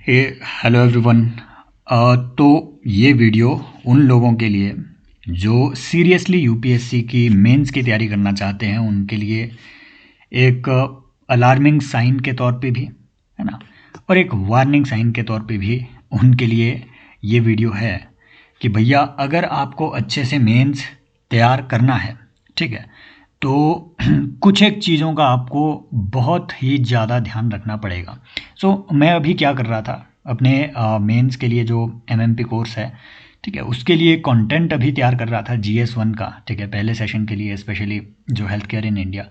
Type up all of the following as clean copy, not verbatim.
हे hello everyone. तो ये video उन लोगों के लिए जो सीरियसली यूपीएससी की मेंस की तैयारी करना चाहते हैं, उनके लिए एक अलार्मिंग साइन के तौर पे भी है ना, और एक वार्निंग साइन के तौर पे भी उनके लिए ये वीडियो है कि भैया अगर आपको अच्छे से मेंस तैयार करना है, ठीक है, तो कुछ एक चीज़ों का आपको बहुत ही ज़्यादा ध्यान रखना पड़ेगा। मैं अभी क्या कर रहा था अपने मेंस के लिए जो एमएमपी कोर्स है, ठीक है, उसके लिए कंटेंट अभी तैयार कर रहा था GS1 का, ठीक है, पहले सेशन के लिए स्पेशली जो हेल्थ केयर इन इंडिया।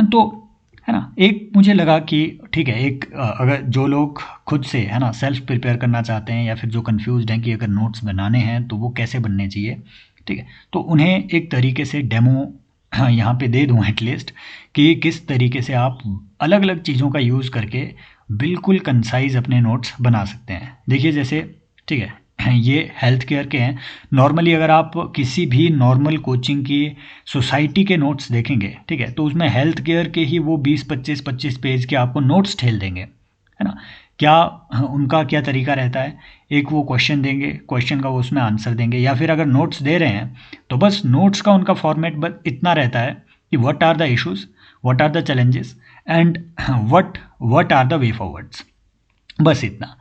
तो है ना, एक मुझे लगा कि ठीक है, एक अगर जो लोग खुद से है ना सेल्फ प्रिपेयर करना चाहते हैं या फिर जो कंफ्यूज्ड हैं कि अगर नोट्स बनाने हैं तो वो कैसे बनने चाहिए, ठीक है, तो उन्हें एक तरीके से डेमो यहाँ पे दे दूँ एटलीस्ट कि किस तरीके से आप अलग अलग चीज़ों का यूज़ करके बिल्कुल कंसाइज अपने नोट्स बना सकते हैं। देखिए जैसे, ठीक है, ये हेल्थ केयर के हैं। नॉर्मली अगर आप किसी भी नॉर्मल कोचिंग की सोसाइटी के नोट्स देखेंगे, ठीक है, तो उसमें हेल्थ केयर के ही वो 20-25 पेज के आपको नोट्स ठेल देंगे, है ना। क्या उनका क्या तरीका रहता है, एक वो क्वेश्चन देंगे, क्वेश्चन का वो उसमें आंसर देंगे, या फिर अगर नोट्स दे रहे हैं तो बस नोट्स का उनका फॉर्मेट बस इतना रहता है कि what are the issues, what are the challenges and what are the way forwards. बस इतना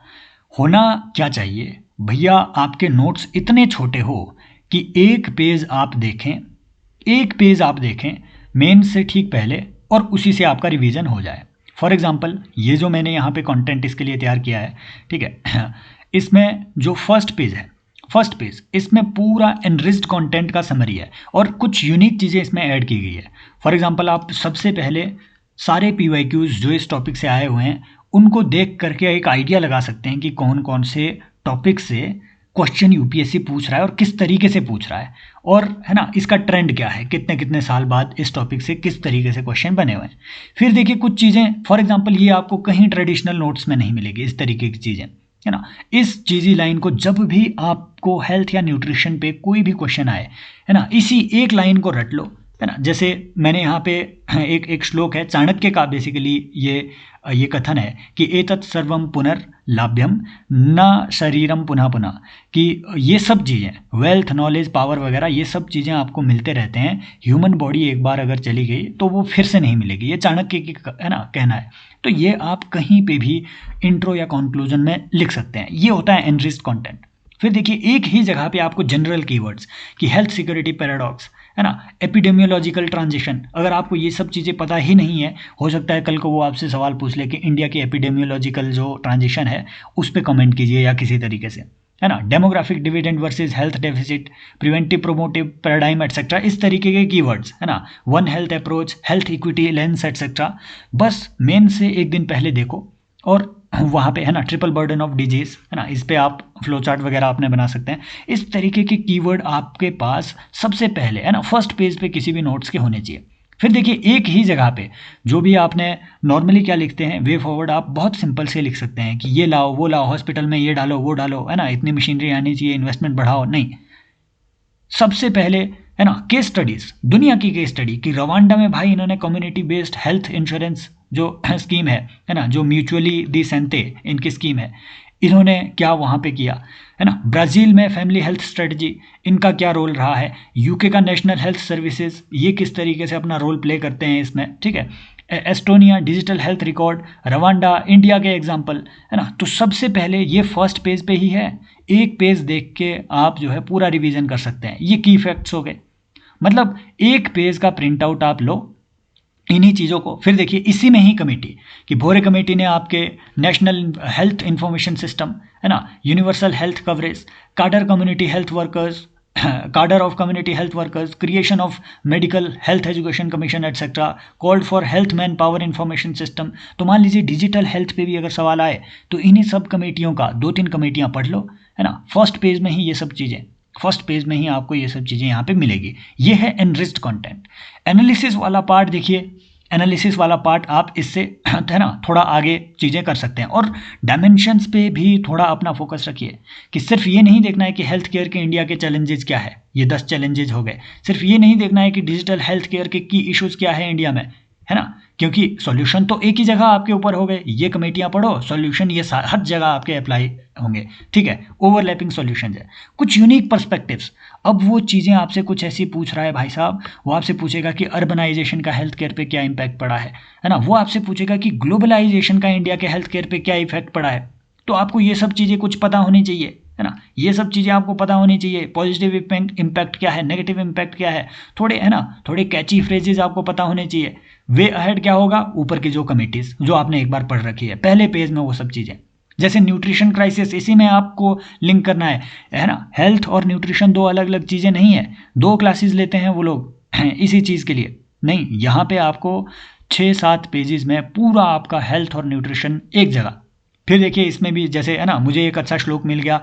होना क्या चाहिए भैया, आपके नोट्स इतने छोटे हो कि एक पेज आप देखें, एक पेज आप देखें मेंस से ठीक पहले और उसी से आपका रिवीजन हो जाए। फॉर एग्जांपल ये जो मैंने यहाँ पे कंटेंट इसके लिए तैयार किया है, ठीक है, इसमें जो फर्स्ट पेज है, फर्स्ट पेज इसमें पूरा एनरिच्ड कंटेंट का समरी है और कुछ यूनिक चीज़ें इसमें ऐड की गई है। फॉर एग्जांपल आप सबसे पहले सारे PYQs जो इस टॉपिक से आए हुए हैं उनको देख करके एक आइडिया लगा सकते हैं कि कौन कौन से टॉपिक से क्वेश्चन यूपीएससी पूछ रहा है और किस तरीके से पूछ रहा है, और है ना इसका ट्रेंड क्या है, कितने कितने साल बाद इस टॉपिक से किस तरीके से क्वेश्चन बने हुए हैं। फिर देखिए कुछ चीज़ें, फॉर एग्जांपल ये आपको कहीं ट्रेडिशनल नोट्स में नहीं मिलेगी इस तरीके की चीज़ें, है ना। इस चीज़ी लाइन को जब भी आपको हेल्थ या न्यूट्रिशन पे कोई भी क्वेश्चन आए, है ना, इसी एक लाइन को रट लो, है ना। जैसे मैंने यहाँ पे एक एक श्लोक है चाणक्य का, बेसिकली ये कथन है कि एतत् सर्वम पुनर्लाभ्यम न शरीरम पुनः पुनः, कि ये सब चीज़ें वेल्थ नॉलेज पावर वगैरह ये सब चीज़ें आपको मिलते रहते हैं, ह्यूमन बॉडी एक बार अगर चली गई तो वो फिर से नहीं मिलेगी, ये चाणक्य की है ना कहना है। तो ये आप कहीं पे भी इंट्रो या कंक्लूजन में लिख सकते हैं, ये होता है एनरिच्ड कंटेंट। फिर देखिए एक ही जगह पे आपको जनरल कीवर्ड्स कि हेल्थ सिक्योरिटी पैराडॉक्स, है ना, एपिडेमियोलॉजिकल ट्रांजिशन, अगर आपको ये सब चीज़ें पता ही नहीं है, हो सकता है कल को वो आपसे सवाल पूछ ले कि इंडिया की एपिडेमियोलॉजिकल जो ट्रांजिशन है उस पर कमेंट कीजिए या किसी तरीके से, है ना, demographic dividend versus health deficit, preventive promotive paradigm etcetera, इस तरीके के कीवर्ड्स, है ना, one health approach, health equity lens etcetera. बस मेन से एक दिन पहले देखो और वहाँ पे है ना ट्रिपल बर्डन ऑफ डिजीज, है ना, इस पे आप फ्लो चार्ट वगैरह आपने बना सकते हैं। इस तरीके के कीवर्ड आपके पास सबसे पहले, है ना, फर्स्ट पेज पे किसी भी नोट्स के होने चाहिए। फिर देखिए एक ही जगह पे जो भी आपने नॉर्मली क्या लिखते हैं, वे फॉरवर्ड आप बहुत सिंपल से लिख सकते हैं कि ये लाओ वो लाओ, हॉस्पिटल में ये डालो वो डालो, है ना, इतनी मशीनरी आनी चाहिए, इन्वेस्टमेंट बढ़ाओ, नहीं। सबसे पहले है ना केस स्टडीज, दुनिया की केस स्टडी कि रवांडा में भाई इन्होंने कम्युनिटी बेस्ड हेल्थ इंश्योरेंस जो स्कीम है ना, जो म्यूचुअली दी सेंते इनकी स्कीम है, इन्होंने क्या वहाँ पे किया, है ना। ब्राज़ील में फैमिली हेल्थ स्ट्रेटजी, इनका क्या रोल रहा है। यूके का नेशनल हेल्थ सर्विसेज, ये किस तरीके से अपना रोल प्ले करते हैं इसमें, ठीक है। Estonia digital health record, Rwanda, India के एग्जाम्पल, है ना। तो सबसे पहले ये फर्स्ट पेज पे ही है, एक पेज देख के आप जो है पूरा रिवीजन कर सकते हैं। ये की फैक्ट्स हो गए, मतलब एक पेज का प्रिंट आउट आप लो इन्हीं चीज़ों को। फिर देखिए इसी में ही कमेटी कि भोरे कमेटी ने आपके नेशनल हेल्थ इंफॉर्मेशन सिस्टम, है ना, universal health coverage, cadre community health workers, cadre of community health workers, creation of medical health education commission etc, called for health man power information system। तो मान लीजिए digital health पे भी अगर सवाल आए तो इन्हीं सब कमेटियों का 2-3 कमेटियां पढ़ लो, है ना। फर्स्ट पेज में ही ये सब चीज़ें, फर्स्ट पेज में ही आपको ये सब चीज़ें यहाँ पे मिलेगी। ये है एनरिच्ड कंटेंट। एनालिसिस वाला पार्ट देखिए, एनालिसिस वाला पार्ट आप इससे है ना थोड़ा आगे चीज़ें कर सकते हैं, और डायमेंशंस पे भी थोड़ा अपना फोकस रखिए कि सिर्फ ये नहीं देखना है कि हेल्थ केयर के इंडिया के चैलेंजेस क्या है, ये 10 चैलेंजेस हो गए। सिर्फ ये नहीं देखना है कि डिजिटल हेल्थ केयर के की इश्यूज़ क्या है इंडिया में, है ना, क्योंकि सॉल्यूशन तो एक ही जगह आपके ऊपर हो गए, ये कमेटियां पढ़ो, सॉल्यूशन ये हर जगह आपके अप्लाई होंगे, ठीक है, ओवरलैपिंग सॉल्यूशन है, कुछ यूनिक पर्सपेक्टिव्स। अब वो चीज़ें आपसे कुछ ऐसी पूछ रहा है भाई साहब, वो आपसे पूछेगा कि अर्बनाइजेशन का हेल्थ केयर पे क्या इम्पैक्ट पड़ा है ना, वो आपसे पूछेगा कि ग्लोबलाइजेशन का इंडिया के हेल्थ केयर पे क्या इफेक्ट पड़ा है। तो आपको ये सब चीज़ें कुछ पता होनी चाहिए, है ना, ये सब चीज़ें आपको पता होनी चाहिए, पॉजिटिव इम्पैक्ट क्या है, नेगेटिव इम्पैक्ट क्या है, थोड़े, है ना, थोड़े कैची फ्रेजेस आपको पता होने चाहिए। वे अहेड क्या होगा, ऊपर की जो कमिटीज जो आपने एक बार पढ़ रखी है पहले पेज में, वो सब चीज़ें, जैसे न्यूट्रिशन क्राइसिस, इसी में आपको लिंक करना है ना, हेल्थ और न्यूट्रिशन दो अलग अलग चीज़ें नहीं है, दो क्लासेस लेते हैं वो लोग इसी चीज़ के लिए नहीं, यहाँ पे आपको 6-7 पेजेस में पूरा आपका हेल्थ और न्यूट्रिशन एक जगह। फिर देखिए इसमें भी जैसे, है ना, मुझे एक अच्छा श्लोक मिल गया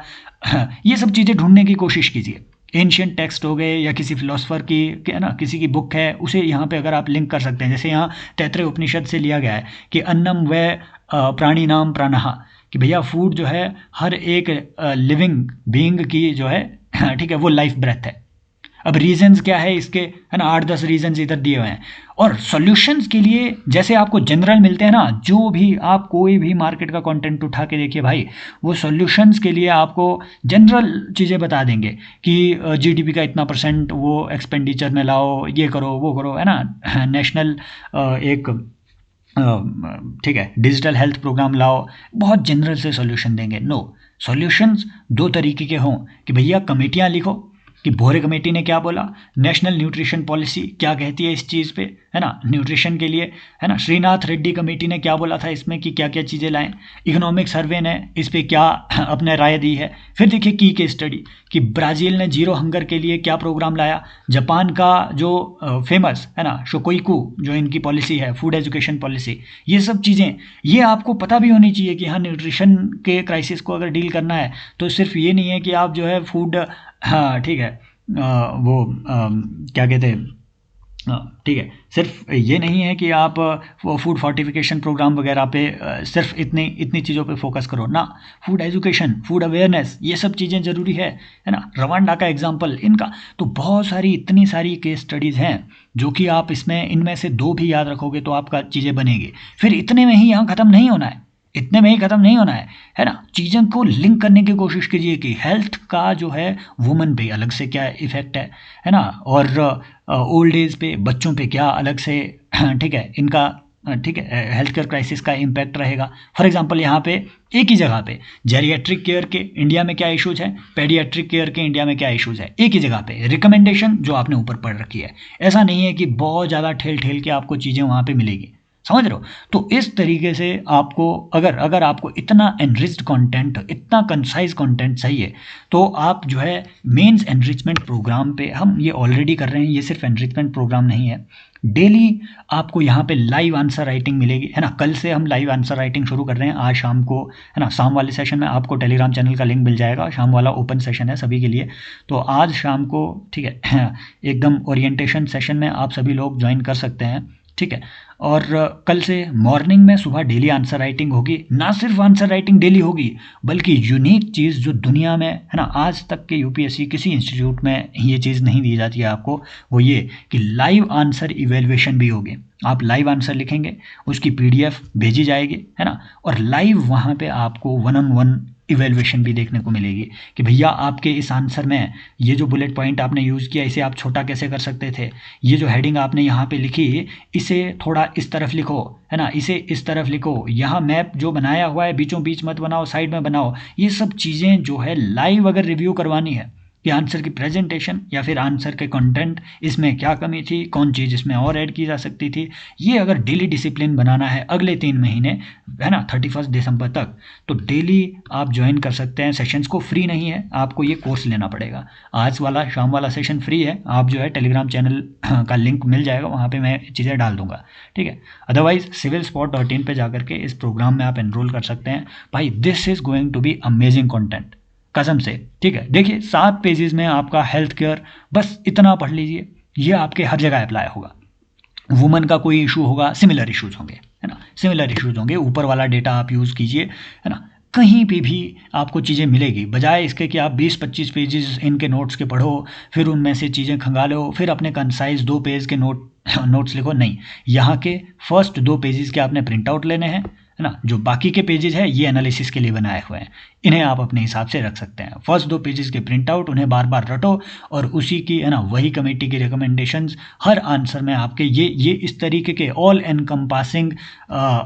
ये सब चीज़ें ढूंढने की कोशिश कीजिए, एंशियंट टेक्स्ट हो गए या किसी फिलोसफर की, है ना, किसी की बुक है, उसे यहाँ पे अगर आप लिंक कर सकते हैं, जैसे यहाँ तैत्तरीय उपनिषद से लिया गया है कि अन्नम व प्राणी नाम प्राणः, कि भैया फूड जो है हर एक लिविंग बीइंग की जो है ठीक है, वो लाइफ ब्रेथ है। अब रीजंस क्या है इसके, है ना, 8-10 रीजंस इधर दिए हुए हैं। और सॉल्यूशंस के लिए जैसे आपको जनरल मिलते हैं ना, जो भी आप कोई भी मार्केट का कंटेंट उठा के देखिए भाई, वो सॉल्यूशंस के लिए आपको जनरल चीज़ें बता देंगे कि जीडीपी का इतना % वो एक्सपेंडिचर में लाओ, ये करो वो करो, है ना, नेशनल एक ठीक है डिजिटल हेल्थ प्रोग्राम लाओ, बहुत जनरल से सॉल्यूशन देंगे। नो, सॉल्यूशंस दो तरीके के हों कि भैया कमेटियाँ लिखो कि भोरे कमेटी ने क्या बोला, नेशनल न्यूट्रिशन पॉलिसी क्या कहती है इस चीज़ पे, है ना, न्यूट्रिशन के लिए, है ना, श्रीनाथ रेड्डी कमेटी ने क्या बोला था इसमें कि क्या क्या चीज़ें लाएं, इकोनॉमिक सर्वे ने इस पे क्या अपने राय दी है। फिर देखिए की केस स्टडी कि ब्राज़ील ने जीरो हंगर के लिए क्या प्रोग्राम लाया, जापान का जो फेमस, है ना, शोकोइकू जो इनकी पॉलिसी है, फूड एजुकेशन पॉलिसी, ये सब चीज़ें ये आपको पता भी होनी चाहिए कि हाँ, न्यूट्रिशन के क्राइसिस को अगर डील करना है तो सिर्फ ये नहीं है कि आप जो है फूड, हाँ ठीक है, वो क्या कहते हैं, ठीक है, सिर्फ ये नहीं है कि आप वो फूड फोर्टिफिकेशन प्रोग्राम वगैरह पे सिर्फ इतनी इतनी चीज़ों पे फोकस करो ना, फूड एजुकेशन, फूड अवेयरनेस, ये सब चीज़ें ज़रूरी है ना, रवांडा का एग्जांपल इनका, तो बहुत सारी इतनी सारी केस स्टडीज़ हैं जो कि आप इसमें इनमें से दो भी याद रखोगे तो आपका चीज़ें बनेगी। फिर इतने में ही यहाँ ख़त्म नहीं होना है ना, चीज़ों को लिंक करने की कोशिश कीजिए कि हेल्थ का जो है वुमन पे अलग से क्या इफेक्ट है ना, और ओल्ड एज पे, बच्चों पे क्या अलग से ठीक है इनका, ठीक है, हेल्थ केयर क्राइसिस का इम्पैक्ट रहेगा। फॉर एग्जांपल यहाँ पे एक ही जगह पे जेरिएट्रिक केयर के इंडिया में क्या इश्यूज हैं, पेडियाट्रिक केयर के इंडिया में क्या इश्यूज है, एक ही जगह पे रिकमेंडेशन जो आपने ऊपर पढ़ रखी है। ऐसा नहीं है कि बहुत ज़्यादा ठेल ठेल के आपको चीज़ें वहाँ पे मिलेगी, समझ रहे हो। तो इस तरीके से आपको अगर आपको इतना एनरिच्ड कंटेंट, इतना कंसाइज कंटेंट चाहिए, तो आप जो है मेंस एनरिचमेंट प्रोग्राम पे, हम ये ऑलरेडी कर रहे हैं, ये सिर्फ एनरिचमेंट प्रोग्राम नहीं है, डेली आपको यहाँ पे लाइव आंसर राइटिंग मिलेगी, है ना। कल से हम लाइव आंसर राइटिंग शुरू कर रहे हैं, आज शाम को, है ना, शाम वाले सेशन में आपको टेलीग्राम चैनल का लिंक मिल जाएगा, शाम वाला ओपन सेशन है सभी के लिए, तो आज शाम को, ठीक है, एकदम ओरिएंटेशन सेशन में आप सभी लोग ज्वाइन कर सकते हैं, ठीक है। और कल से मॉर्निंग में सुबह डेली आंसर राइटिंग होगी, ना सिर्फ आंसर राइटिंग डेली होगी बल्कि यूनिक चीज़ जो दुनिया में, है ना, आज तक के यूपीएससी किसी इंस्टीट्यूट में ये चीज़ नहीं दी जाती है आपको, वो ये कि लाइव आंसर इवेल्युएशन भी होगी। आप लाइव आंसर लिखेंगे, उसकी पीडीएफ भेजी जाएगी, है ना, और लाइव वहाँ पे आपको 1-on-1 इवेल्युएशन भी देखने को मिलेगी कि भैया आपके इस आंसर में ये जो बुलेट पॉइंट आपने यूज़ किया, इसे आप छोटा कैसे कर सकते थे, ये जो हेडिंग आपने यहाँ पे लिखी, इसे थोड़ा इस तरफ लिखो, है ना, इसे इस तरफ लिखो, यहाँ मैप जो बनाया हुआ है बीचों बीच मत बनाओ, साइड में बनाओ। ये सब चीज़ें जो है लाइव अगर रिव्यू करवानी है कि आंसर की प्रेजेंटेशन या फिर आंसर के कंटेंट, इसमें क्या कमी थी, कौन चीज़ इसमें और ऐड की जा सकती थी, ये अगर डेली डिसिप्लिन बनाना है अगले 3 महीने, है ना, 31 दिसंबर तक, तो डेली आप ज्वाइन कर सकते हैं। सेशंस को फ्री नहीं है, आपको ये कोर्स लेना पड़ेगा। आज वाला शाम वाला सेशन फ्री है, आप जो है टेलीग्राम चैनल का लिंक मिल जाएगा, वहाँ पर मैं चीज़ें डाल दूंगा, ठीक है। अदरवाइज civilspot.in पे जाकर के इस प्रोग्राम में आप एनरोल कर सकते हैं। भाई this is going to be amazing content, कसम से, ठीक है। देखिए 7 पेजेस में आपका हेल्थ केयर, बस इतना पढ़ लीजिए, ये आपके हर जगह अप्लाई होगा। वुमन का कोई इशू होगा, सिमिलर इश्यूज होंगे, है ना, सिमिलर इश्यूज होंगे, ऊपर वाला डेटा आप यूज़ कीजिए, है ना, कहीं पे भी आपको चीज़ें मिलेगी, बजाय इसके कि आप 20-25 पेजेस इनके नोट्स के पढ़ो, फिर उनमें से चीज़ें खंगालो, फिर अपने कंसाइज 2 पेज के नोट नोट्स लिखो, नहीं। यहाँ के फर्स्ट 2 पेजेस के आपने प्रिंट आउट लेने हैं, है ना। जो बाकी के पेजेस हैं ये एनालिसिस के लिए बनाए हुए हैं, इन्हें आप अपने हिसाब से रख सकते हैं। फर्स्ट 2 पेजेस के प्रिंट आउट, उन्हें बार बार रटो और उसी की, है ना, वही कमेटी की रिकमेंडेशंस हर आंसर में आपके ये इस तरीके के ऑल एनकम्पासिंग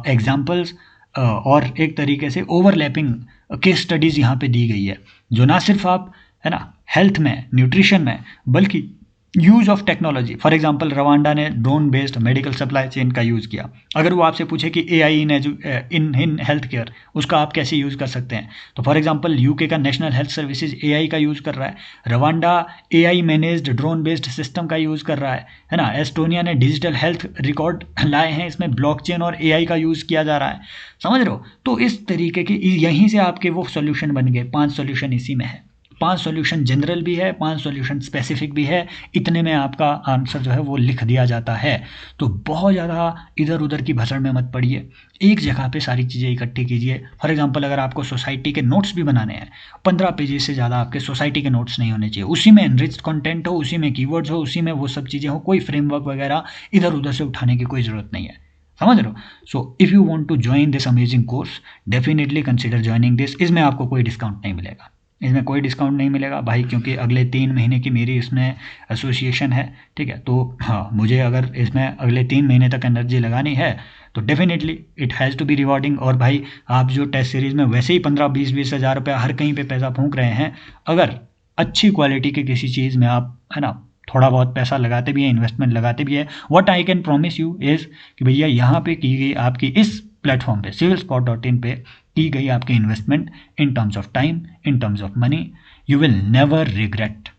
एग्जाम्पल्स और एक तरीके से ओवरलैपिंग केस स्टडीज़ यहाँ पे दी गई है, जो ना सिर्फ आप, है ना, हेल्थ में, न्यूट्रिशन में, बल्कि use of technology. For example Rwanda ने drone based medical supply chain का यूज़ किया। अगर वो आपसे पूछे कि एआई इन हेल्थ केयर, उसका आप कैसे यूज़ कर सकते हैं, तो फॉर एग्जांपल यूके का नेशनल हेल्थ सर्विसेज एआई का यूज़ कर रहा है, Rwanda AI managed drone based system का यूज़ कर रहा है ना। एस्टोनिया ने डिजिटल हेल्थ रिकॉर्ड लाए हैं, इसमें ब्लॉकचेन और एआई का यूज़ किया जा रहा है, समझ रहे हो। तो इस तरीके की यहीं से आपके वो सोल्यूशन बन गए। 5 सोल्यूशन इसी में है, 5 सॉल्यूशन जनरल भी है, 5 सॉल्यूशन स्पेसिफिक भी है, इतने में आपका आंसर जो है वो लिख दिया जाता है। तो बहुत ज़्यादा इधर उधर की भसड़ में मत पड़िए, एक जगह पे सारी चीज़ें इकट्ठी कीजिए। फॉर एग्जांपल अगर आपको सोसाइटी के नोट्स भी बनाने हैं, 15 पेजेस से ज़्यादा आपके सोसाइटी के नोट्स नहीं होने चाहिए। उसी में एनरिच्ड कंटेंट हो, उसी में कीवर्ड्स हो, उसी में वो सब चीज़ें हो, कोई फ्रेमवर्क वगैरह इधर उधर से उठाने की कोई ज़रूरत नहीं है, समझ रहे हो। So if you want to join this amazing course, definitely consider joining this. इसमें आपको कोई डिस्काउंट नहीं मिलेगा, इसमें कोई डिस्काउंट नहीं मिलेगा भाई, क्योंकि अगले 3 महीने की मेरी इसमें एसोसिएशन है, ठीक है। तो हाँ, मुझे अगर इसमें अगले 3 महीने तक एनर्जी लगानी है तो definitely it has to be rewarding. और भाई आप जो टेस्ट सीरीज़ में वैसे ही 15-20 हज़ार रुपये हर कहीं पे पैसा फूंक रहे हैं, अगर अच्छी क्वालिटी के किसी चीज़ में आप, है ना, थोड़ा बहुत पैसा लगाते भी हैं, इन्वेस्टमेंट लगाते भी हैं, what I can promise you is कि भैया यहाँ पे की गई आपकी इस प्लेटफॉर्म पे civilspot.in पे की गई आपकी investment in terms of time, in terms of money, you will never regret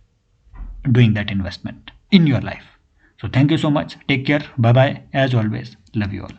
doing that investment in your life. So thank you so much. Take care. Bye bye. As always, love you all.